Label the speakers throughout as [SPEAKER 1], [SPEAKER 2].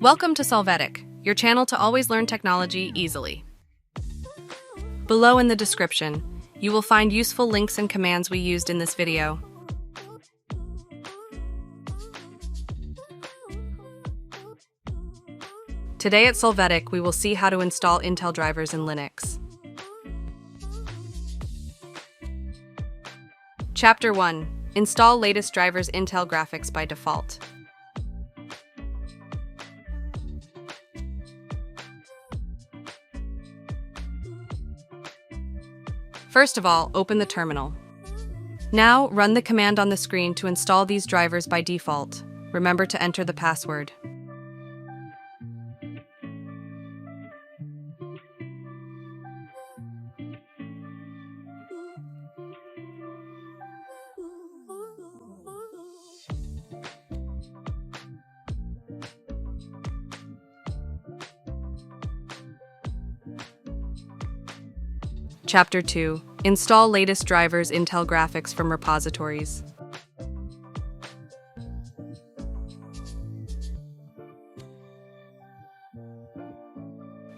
[SPEAKER 1] Welcome to Solvetic, your channel to always learn technology easily. Below in the description, you will find useful links and commands we used in this video. Today at Solvetic, we will see how to install Intel drivers in Linux. Chapter 1. Install latest drivers Intel graphics by default. First of all, open the terminal. Now, run the command on the screen to install these drivers by default. Remember to enter the password. Chapter 2. Install latest drivers Intel graphics from repositories.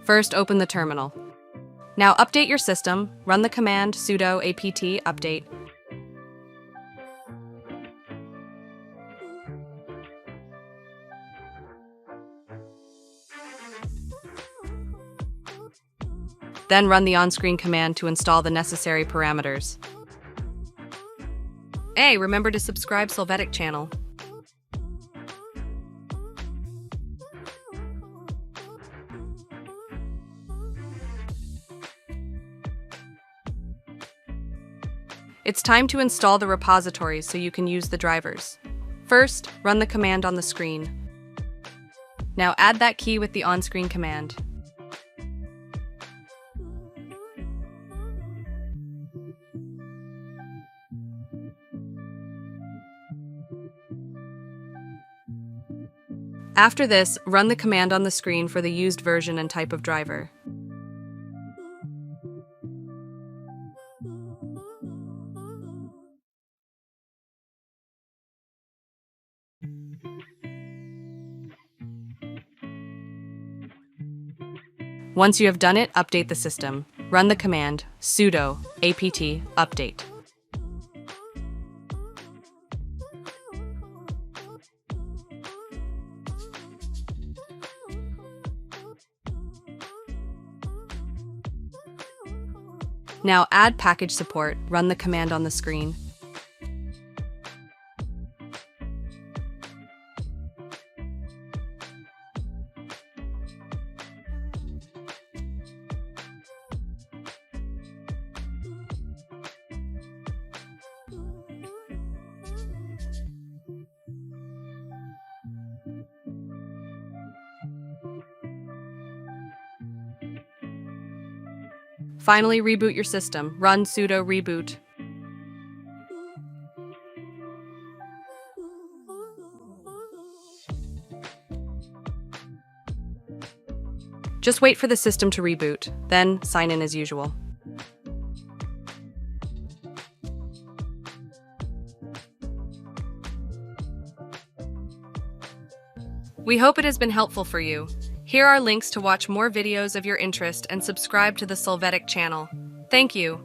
[SPEAKER 1] First, open the terminal. Now update your system. Run the command sudo apt update. Then run the on-screen command to install the necessary parameters. Hey, remember to subscribe Solvetic channel. It's time to install the repositories so you can use the drivers. First, run the command on the screen. Now add that key with the on-screen command. After this, run the command on the screen for the used version and type of driver. Once you have done it, update the system. Run the command sudo apt update. Now add package support, run the command on the screen. Finally, reboot your system. Run sudo reboot. Just wait for the system to reboot, then sign in as usual. We hope it has been helpful for you. Here are links to watch more videos of your interest and subscribe to the Solvetic channel. Thank you.